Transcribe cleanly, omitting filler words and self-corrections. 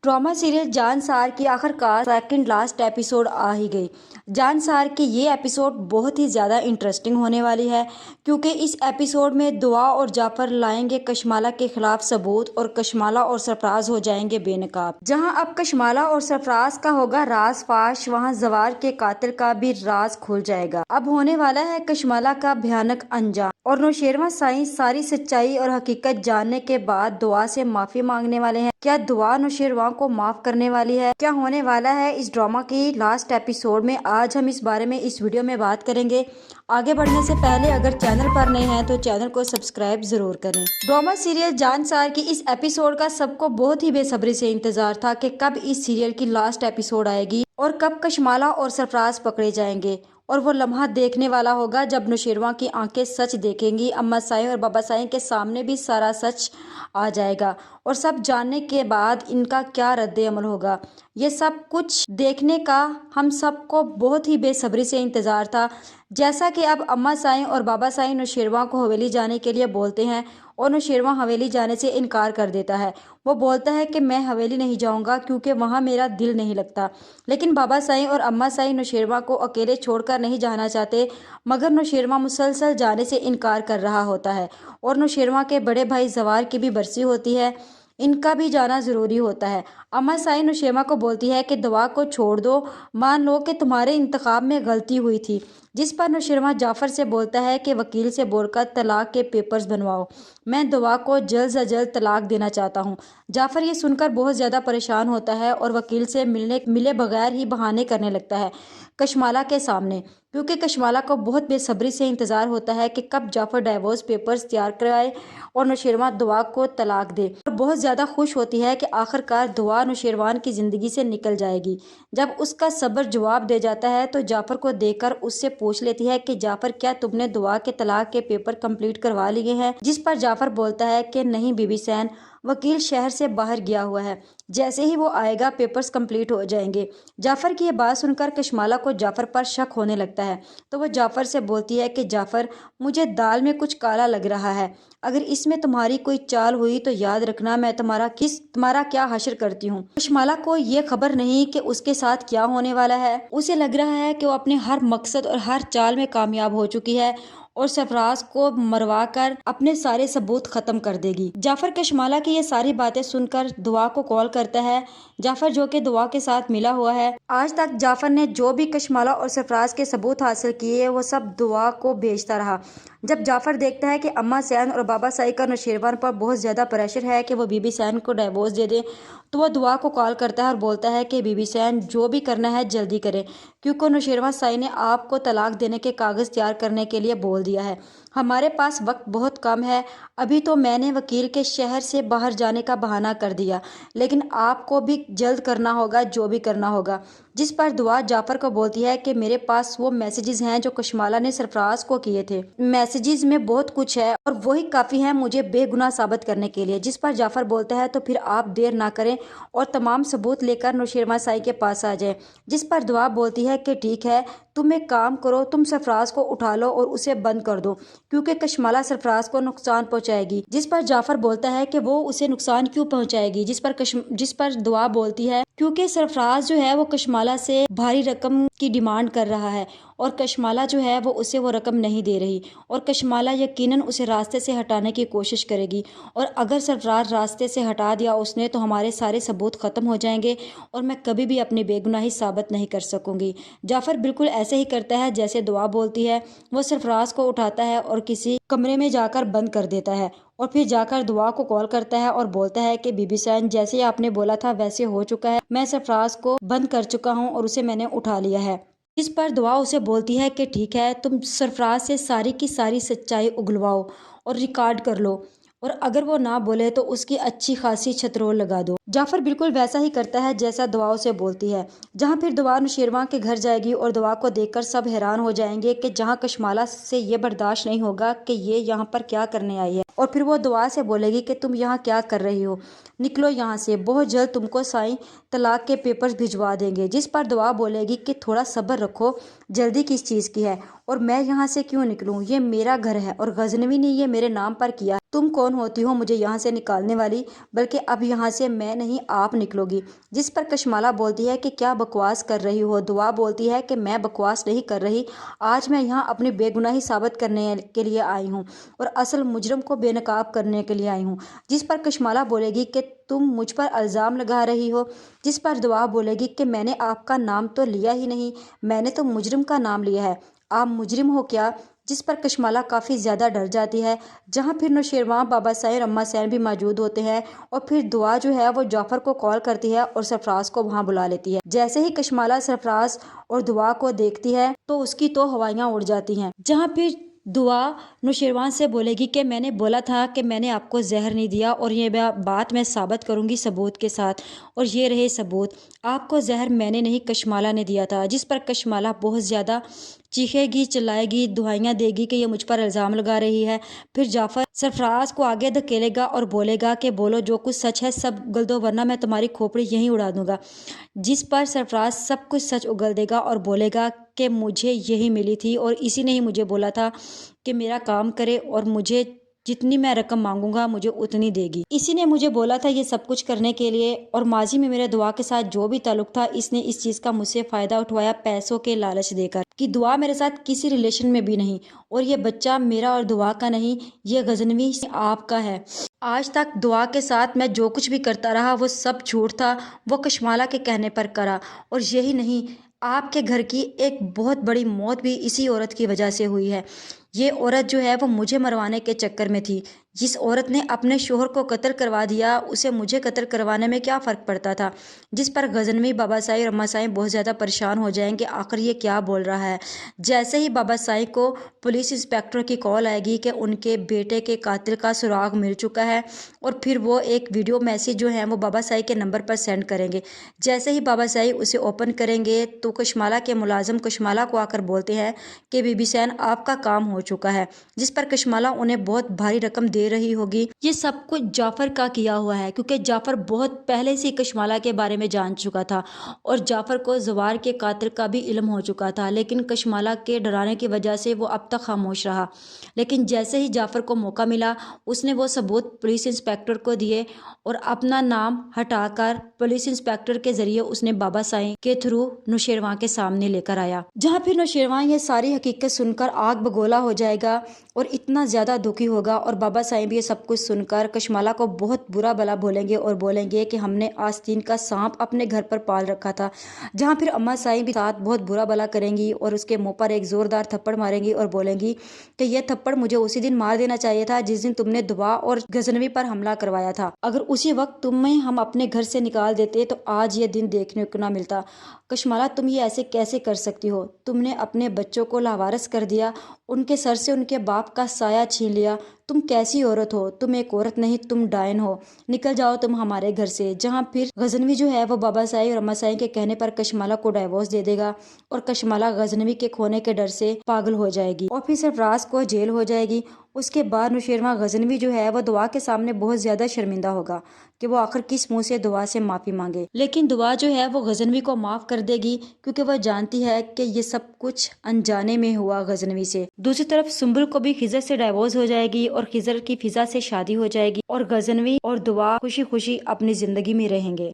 Drama serial जान सार की आखिरकार सेकंड लास्ट एपिसोड आ ही गई। जान सार की ये एपिसोड बहुत ही ज़्यादा इंटरेस्टिंग होने वाली है, क्योंकि इस एपिसोड में दुआ और जाफर लाएंगे कशमाला के खिलाफ सबूत और कशमाला और सरफराज हो जाएंगे बेनकाब। जहां अब कशमाला और सरफराज का होगा राज फाश, वहां जवार के कातिल का भी राज खुल जाएगा। अब होने वाला है कशमाला का भयानक अंजाम और नौशेरवां साईं सारी सच्चाई और हकीकत जानने के बाद दुआ से माफी मांगने वाले हैं। क्या दुआ नौशेरवां को माफ करने वाली है? क्या होने वाला है इस ड्रामा की लास्ट एपिसोड में? आज हम इस बारे में इस वीडियो में बात करेंगे। आगे बढ़ने से पहले अगर चैनल पर नए हैं तो चैनल को सब्सक्राइब जरूर करें। ड्रामा सीरियल जान सार की इस एपिसोड का सबको बहुत ही बेसब्री से इंतजार था कि कब इस सीरियल की लास्ट एपिसोड आएगी और कब कशमाला और सरफराज पकड़े जाएंगे। और वो लम्हा देखने वाला होगा जब नौशेरवां की आंखें सच देखेंगी। अम्मा साईं और बाबा साईं के सामने भी सारा सच आ जाएगा और सब जानने के बाद इनका क्या रद्द अमल होगा। ये सब कुछ देखने का हम सबको बहुत ही बेसब्री से इंतज़ार था। जैसा कि अब अम्मा साईं और बाबा साईं नौशेरवां को हवेली जाने के लिए बोलते हैं और नौशेरवां हवेली जाने से इनकार कर देता है। वो बोलता है कि मैं हवेली नहीं जाऊंगा क्योंकि वहाँ मेरा दिल नहीं लगता। लेकिन बाबा साईं और अम्मा साईं नौशेरवां को अकेले छोड़कर नहीं जाना चाहते, मगर नौशेरवां मुसलसल जाने से इनकार कर रहा होता है। और नौशेरवां के बड़े भाई जवार की भी बरसी होती है, इनका भी जाना ज़रूरी होता है। अम्मा साईं नौशेरवां को बोलती है कि दुआ को छोड़ दो, मान लो कि तुम्हारे इंतखाब में गलती हुई थी। जिस पर नौशेरवां जाफ़र से बोलता है कि वकील से बोलकर तलाक के पेपर्स बनवाओ, मैं दुआ को जल्द से जल्द तलाक देना चाहता हूँ। जाफ़र ये सुनकर बहुत ज़्यादा परेशान होता है और वकील से मिले बगैर ही बहाने करने लगता है कशमाला के सामने, क्योंकि कशमाला को बहुत बेसब्री से इंतज़ार होता है कि कब जाफ़र डाइवोर्स पेपर्स तैयार कराए और नौशेरवां दुआ को तलाक दे। और बहुत ज़्यादा खुश होती है कि आखिरकार दुआ नौशेरवान की ज़िंदगी से निकल जाएगी। जब उसका सब्र जवाब दे जाता है तो जाफ़र को देखकर उससे पूछ लेती है कि जाफ़र, क्या तुमने दुआ के तलाक के पेपर कंप्लीट करवा लिए हैं? जिस पर जाफ़र बोलता है कि नहीं बीबी सैन, वकील शहर से बाहर गया हुआ है, जैसे ही वो आएगा पेपर्स कंप्लीट हो जाएंगे। जाफ़र की ये बात सुनकर कशमाला को जाफ़र पर शक होने लगता है, तो वो जाफ़र से बोलती है कि जाफ़र, मुझे दाल में कुछ काला लग रहा है। अगर इसमें तुम्हारी कोई चाल हुई तो याद रखना मैं तुम्हारा क्या हश्र करती हूँ। कशमाला को ये खबर नहीं कि उसके साथ क्या होने वाला है। उसे लग रहा है कि वो अपने हर मकसद और हर चाल में कामयाब हो चुकी है और सरफराज को मरवा कर अपने सारे सबूत खत्म कर देगी। जाफ़र कशमाला की ये सारी बातें सुनकर दुआ को कॉल करता है। जाफ़र जो कि दुआ के साथ मिला हुआ है, आज तक जाफ़र ने जो भी कशमाला और सरफराज के सबूत हासिल किए वो सब दुआ को भेजता रहा। जब जाफ़र देखता है कि अम्मा सैन और बाबा साईं का नौशेरवान पर बहुत ज़्यादा प्रेशर है कि वो बीबी सैन को डाइवोर्स दे दे, तो वह दुआ को कॉल करता है और बोलता है कि बीबी सैन जो भी करना है जल्दी करें, क्योंकि नौशेरवां साईं ने आपको तलाक देने के कागज़ तैयार करने के लिए बोल दिया है। हमारे पास वक्त बहुत कम है। अभी तो मैंने वकील के शहर से बाहर जाने का बहाना कर दिया, लेकिन आपको भी जल्द करना होगा जो भी करना होगा। जिस पर दुआ जाफ़र को बोलती है कि मेरे पास वो मैसेजेस हैं जो कशमाला ने सरफराज को किए थे। मैसेजेस में बहुत कुछ है और वही काफ़ी है मुझे बेगुनाह साबित करने के लिए। जिस पर जाफ़र बोलता है तो फिर आप देर ना करें और तमाम सबूत लेकर नौशेरवां साईं के पास आ जाए। जिस पर दुआ बोलती है कि ठीक है, तुम एक काम करो, तुम सरफराज को उठा लो और उसे बंद कर दो, क्योंकि कशमाला सरफराज को नुकसान पहुंचाएगी। जिस पर जाफ़र बोलता है कि वो उसे नुकसान क्यों पहुंचाएगी। जिस पर दुआ बोलती है क्योंकि सरफराज जो है वो कशमाला से भारी रकम की डिमांड कर रहा है और कशमाला जो है वो उसे वो रकम नहीं दे रही और कशमाला यकीनन उसे रास्ते से हटाने की कोशिश करेगी। और अगर सरफराज रास्ते से हटा दिया उसने तो हमारे सारे सबूत ख़त्म हो जाएंगे और मैं कभी भी अपनी बेगुनाही साबित नहीं कर सकूंगी। जाफ़र बिल्कुल ऐसे ही करता है जैसे दुआ बोलती है। वो सरफराज को उठाता है और किसी कमरे में जाकर बंद कर देता है और फिर जाकर दुआ को कॉल करता है और बोलता है कि बीबी सैन, जैसे आपने बोला था वैसे हो चुका है। मैं सरफराज को बंद कर चुका हूँ और उसे मैंने उठा लिया है। इस पर दुआ उसे बोलती है कि ठीक है, तुम सरफराज से सारी की सारी सच्चाई उगलवाओ और रिकॉर्ड कर लो, और अगर वो ना बोले तो उसकी अच्छी खासी छतरोल लगा दो। जाफ़र बिल्कुल वैसा ही करता है जैसा दुआ उसे बोलती है। जहाँ फिर दुआ नौशेरवां के घर जाएगी और दुआ को देखकर सब हैरान हो जाएंगे कि जहाँ कशमाला से ये बर्दाश्त नहीं होगा कि ये यहाँ पर क्या करने आई है। और फिर वो दुआ से बोलेगी कि तुम यहाँ क्या कर रही हो, निकलो यहाँ से, बहुत जल्द तुमको साईं तलाक के पेपर्स भिजवा देंगे। जिस पर दुआ बोलेगी कि थोड़ा सब्र रखो, जल्दी किस चीज़ की है और मैं यहाँ से क्यों निकलूँ, ये मेरा घर है और गजनवी ने ये मेरे नाम पर किया। تم کون ہوتی ہو مجھے یہاں سے نکالنے والی؟ بلکہ اب یہاں سے میں نہیں آپ نکلو گی۔ جس پر کشمالہ بولتی ہے کہ کیا بکواس کر رہی ہو؟ دعا بولتی ہے کہ میں بکواس نہیں کر رہی، آج میں یہاں اپنی بے گناہی ثابت کرنے کے لیے آئی ہوں اور اصل مجرم کو بے نقاب کرنے کے لیے آئی ہوں۔ جس پر کشمالہ بولے گی کہ تم مجھ پر الزام لگا رہی ہو، جس پر دعا بولے گی کہ میں نے آپ کا نام تو لیا ہی نہیں، میں نے تو مجرم کا نام لیا ہے، آپ مجرم ہو کیا؟ جس پر کشمالہ کافی زیادہ ڈر جاتی ہے، جہاں پھر نوشیروان، بابا سائن اور اما سائن بھی موجود ہوتے ہیں اور پھر دعا جو ہے وہ جعفر کو کال کرتی ہے اور سرفراز کو وہاں بلا لیتی ہے۔ جیسے ہی کشمالہ سرفراز اور دعا کو دیکھتی ہے تو اس کی تو ہوائیاں اڑ جاتی ہیں، جہاں پھر دعا نوشیروان سے بولے گی کہ میں نے بولا تھا کہ میں نے آپ کو زہر نہیں دیا اور یہ بات میں ثابت کروں گی ثبوت کے ساتھ، اور یہ رہے ثبوت، آپ کو زہر میں نے نہیں کشمالہ نے دیا تھا۔ جس پر کشمالہ بہت زیادہ چیخے گی، چلائے گی، دہائیاں دے گی کہ یہ مجھ پر الزام لگا رہی ہے۔ پھر جعفر سرفراز کو آگے دھکیلے گا اور بولے گا کہ بولو جو کچھ سچ ہے سب اگل دو ورنہ میں تمہاری کھوپڑی یہیں اڑا دوں گا۔ جس پر سرفراز سب کچھ سچ اگل دے گا اور بولے گا کہ مجھے یہی ملی تھی اور اسی نے ہی مجھے بولا تھا کہ میرا کام کرے اور مجھے جتنی میں رقم مانگوں گا مجھے اتنی دے گی، اسی نے مجھے بولا تھا یہ سب کچھ کرنے کے لیے، اور ماضی میں میرے دعا کے ساتھ جو بھی تعلق تھا اس نے اس چیز کا مجھ سے فائدہ اٹھوایا پیسوں کے لالچ دے کر، کہ دعا میرے ساتھ کسی ریلیشن میں بھی نہیں اور یہ بچہ میرا اور دعا کا نہیں، یہ غزنوی آپ کا ہے۔ آج تک دعا کے ساتھ میں جو کچھ بھی کرتا رہا وہ سب جھوٹ تھا، وہ کشمالہ کے کہنے پر کرا، اور یہی نہیں آپ کے گھر کی ایک بہت بڑی موت بھی اسی عورت کی وجہ سے ہوئی ہے۔ یہ عورت جو ہے وہ مجھے مروانے کے چکر میں تھی، جس عورت نے اپنے شوہر کو قتل کروا دیا اسے مجھے قتل کروانے میں کیا فرق پڑتا تھا۔ جس پر غزنوی، بابا سائیں اور اما سائیں بہت زیادہ پریشان ہو جائیں کہ آخر یہ کیا بول رہا ہے۔ جیسے ہی بابا سائیں کو پولیس انسپیکٹر کی کال آئے گی کہ ان کے بیٹے کے قاتل کا سراغ مل چکا ہے، اور پھر وہ ایک ویڈیو میسیج جو ہے وہ بابا سائیں کے نمبر پر سینڈ کریں گے۔ جیسے ہی بابا سائیں اسے اوپن کریں گے تو کشمالہ کے ملازم کشمالہ کو آ کر بولتے ہیں کہ بی بی سین آپ کا کام ہو چکا ہے، جس پر کشمالہ انہیں بہت بھاری رقم دے رہی ہوگی۔ یہ سب کچھ جعفر کا کیا ہوا ہے، کیونکہ جعفر بہت پہلے سے کشمالہ کے بارے میں جان چکا تھا اور جعفر کو زوار کے قاتل کا بھی علم ہو چکا تھا، لیکن کشمالہ کے ڈرانے کی وجہ سے وہ اب تک خاموش رہا۔ لیکن جیسے ہی جعفر کو موقع ملا اس نے وہ ثبوت پولیس انسپیکٹر کو دیے اور اپنا نام ہٹا کر پولیس انسپیکٹر کے ذریعے اس نے بابا سائیں کے تھرو نوشیروان کے سامنے لے کر آیا، جہاں پھر نوشیروان یہ ساری حقیقت سن کر آگ بگولا ہو جائے گا اور اتنا زیادہ دکھی ہوگا، اور بابا سائیں بھی یہ سب کچھ سن کر کشمالہ کو بہت برا بھلا بولیں گے اور بولیں گے کہ ہم نے آستین کا سانپ اپنے گھر پر پال رکھا تھا، جہاں پھر اما سائیں بھی ساتھ بہت برا بھلا کریں گی اور اس کے منہ پر ایک زوردار تھپڑ ماریں گی اور بولیں گی کہ یہ تھپڑ مجھے اسی دن مار دینا چاہیے تھا جس دن تم نے دعا اور غزنوی پر حملہ کروایا تھا، اگر اسی وقت تمہیں ہم اپنے گھر سے نکال دیتے تو آج یہ دن دیکھنے کو نہ ملتا۔ کشمالہ تم یہ ایسے کیسے کر سکتی ہو؟ تم نے اپنے بچوں کو لاوارث کر دیا، ان کے سر سے ان کے باپ کا سایہ چھین لیا، تم کیسی عورت ہو؟ تم ایک عورت نہیں، تم ڈائن ہو، نکل جاؤ تم ہمارے گھر سے۔ جہاں پھر غزنوی جو ہے وہ بابا سائیں اور اما سائیں کے کہنے پر کشمالہ کو ڈائیورس دے دے گا اور کشمالہ غزنوی کے کھونے کے ڈر سے پاگل ہو جائے گی اور پھر سرفراز کو جیل ہو جائے گی۔ اس کے بعد نوشیروان غزنوی جو ہے وہ دعا کے سامنے بہت زیادہ شرمندہ ہوگا کہ وہ آخر کس منہ سے دعا سے معافی مانگے، لیکن دعا جو ہے وہ غزنوی کو معاف کر دے گی کیونکہ وہ جانتی ہے کہ یہ سب کچھ انجانے میں ہوا غزنوی سے۔ دوسری طرف سنبل کو بھی خضر سے ڈائیورس ہو جائے گی اور خضر کی فضا سے شادی ہو جائے گی اور غزنوی اور دعا خوشی خوشی اپنی زندگی میں رہیں گے۔